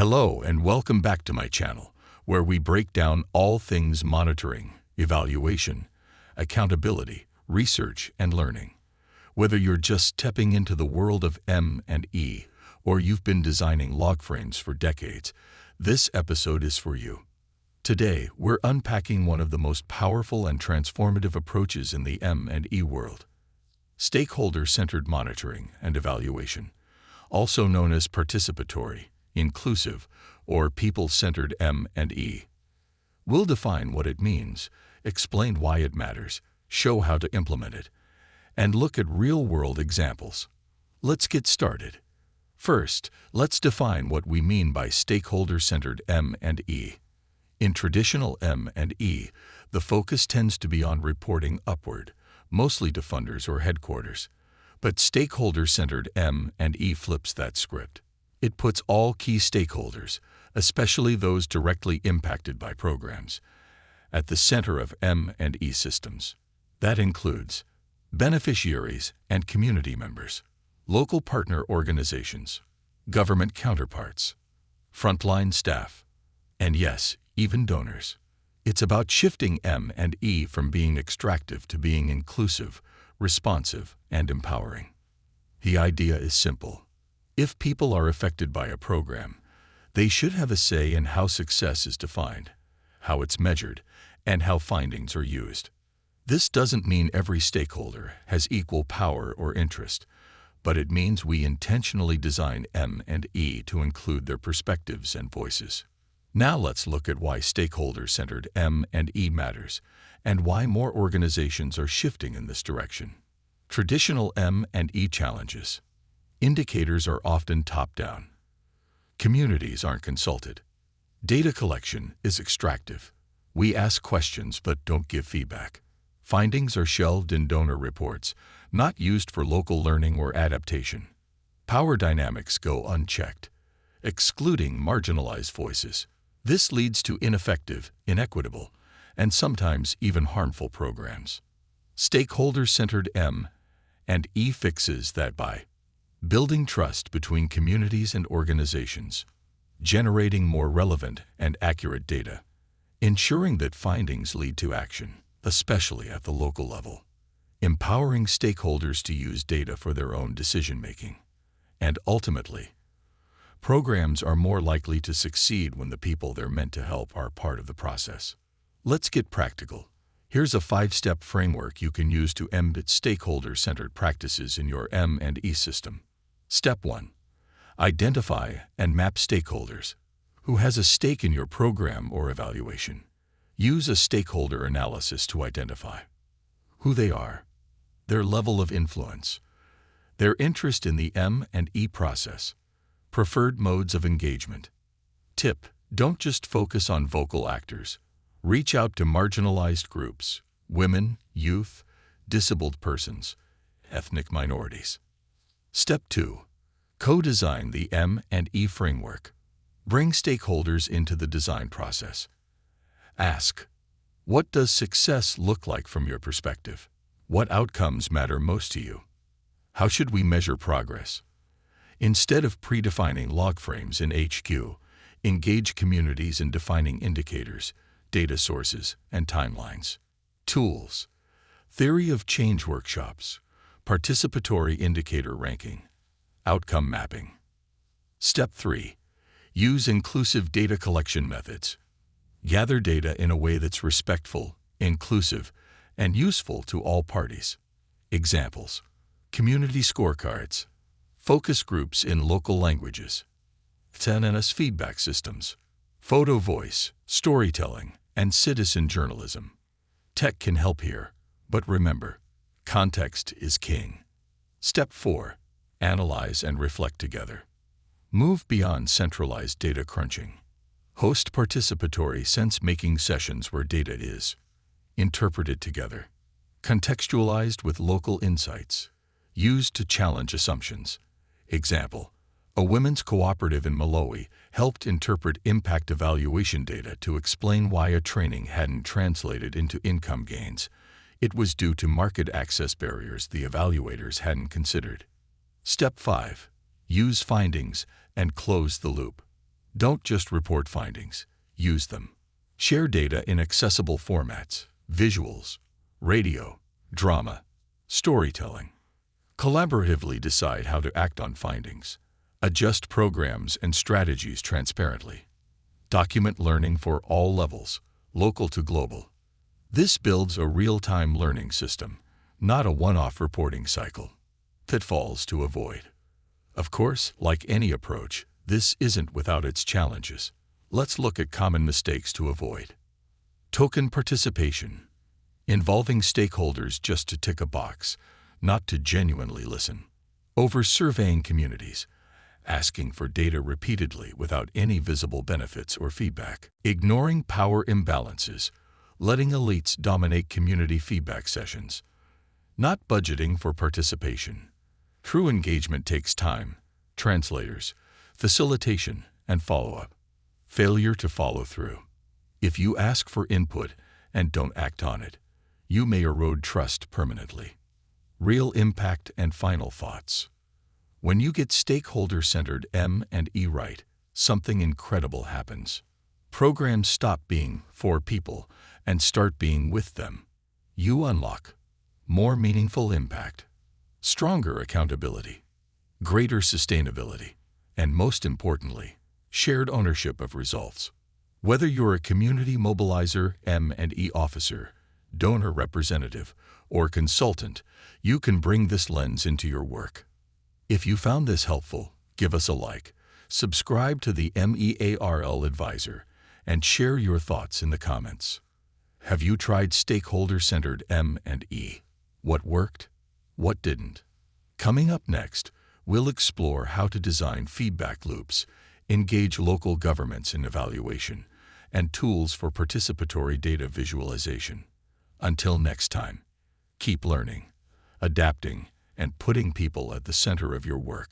Hello and welcome back to my channel, where we break down all things monitoring, evaluation, accountability, research, and learning. Whether you're just stepping into the world of M&E or you've been designing log frames for decades, this episode is for you. Today, we're unpacking one of the most powerful and transformative approaches in the M&E world: stakeholder-centered monitoring and evaluation, also known as participatory, inclusive, or people-centered M&E. We'll define what it means, explain why it matters, show how to implement it, and look at real-world examples. Let's get started. First, let's define what we mean by stakeholder-centered M&E. In traditional M&E, the focus tends to be on reporting upward, mostly to funders or headquarters. But stakeholder-centered M&E flips that script. It puts all key stakeholders, especially those directly impacted by programs, at the center of M&E systems. That includes beneficiaries and community members, local partner organizations, government counterparts, frontline staff, and yes, even donors. It's about shifting M&E from being extractive to being inclusive, responsive, and empowering. The idea is simple. If people are affected by a program, they should have a say in how success is defined, how it's measured, and how findings are used. This doesn't mean every stakeholder has equal power or interest, but it means we intentionally design M&E to include their perspectives and voices. Now let's look at why stakeholder-centered M&E matters and why more organizations are shifting in this direction. Traditional M&E challenges. Indicators are often top-down. Communities aren't consulted. Data collection is extractive. We ask questions but don't give feedback. Findings are shelved in donor reports, not used for local learning or adaptation. Power dynamics go unchecked, excluding marginalized voices. This leads to ineffective, inequitable, and sometimes even harmful programs. Stakeholder-centered M&E fixes that by building trust between communities and organizations, generating more relevant and accurate data, ensuring that findings lead to action, especially at the local level, empowering stakeholders to use data for their own decision-making, and ultimately, programs are more likely to succeed when the people they're meant to help are part of the process. Let's get practical. Here's a 5-step framework you can use to embed stakeholder-centered practices in your M&E system. Step 1. Identify and map stakeholders. Who has a stake in your program or evaluation? Use a stakeholder analysis to identify who they are, their level of influence, their interest in the M&E process, preferred modes of engagement. Tip: don't just focus on vocal actors. Reach out to marginalized groups, women, youth, disabled persons, ethnic minorities. Step 2. Co-design the M&E framework. Bring stakeholders into the design process. Ask, what does success look like from your perspective? What outcomes matter most to you? How should we measure progress? Instead of predefining log frames in HQ, engage communities in defining indicators, data sources, and timelines. Tools: theory of change workshops, participatory indicator ranking, outcome mapping. Step 3. Use inclusive data collection methods. Gather data in a way that's respectful, inclusive, and useful to all parties. Examples: community scorecards, focus groups in local languages, TNS feedback systems, photo voice, storytelling, and citizen journalism. Tech can help here, but remember, context is king. Step 4. Analyze and reflect together. Move beyond centralized data crunching. Host participatory sense-making sessions where data is interpreted together, contextualized with local insights, used to challenge assumptions. Example: a women's cooperative in Malawi helped interpret impact evaluation data to explain why a training hadn't translated into income gains. It was due to market access barriers the evaluators hadn't considered. Step 5. Use findings and close the loop. Don't just report findings, use them. Share data in accessible formats, visuals, radio, drama, storytelling. Collaboratively decide how to act on findings. Adjust programs and strategies transparently. Document learning for all levels, local to global. This builds a real-time learning system, not a one-off reporting cycle. Pitfalls to avoid. Of course, like any approach, this isn't without its challenges. Let's look at common mistakes to avoid. Token participation. Involving stakeholders just to tick a box, not to genuinely listen. Over-surveying communities. Asking for data repeatedly without any visible benefits or feedback. Ignoring power imbalances. Letting elites dominate community feedback sessions. Not budgeting for participation. True engagement takes time, translators, facilitation, and follow-up. Failure to follow through. If you ask for input and don't act on it, you may erode trust permanently. Real impact and final thoughts. When you get stakeholder-centered M&E right, something incredible happens. Programs stop being for people and start being with them. You unlock more meaningful impact, stronger accountability, greater sustainability, and most importantly, shared ownership of results. Whether you're a community mobilizer, M&E officer, donor representative, or consultant, you can bring this lens into your work. If you found this helpful, give us a like, subscribe to the MEARL Advisor, and share your thoughts in the comments. Have you tried Stakeholder-Centered M&E? What worked? What didn't? Coming up next, we'll explore how to design feedback loops, engage local governments in evaluation, and tools for participatory data visualization. Until next time, keep learning, adapting, and putting people at the center of your work.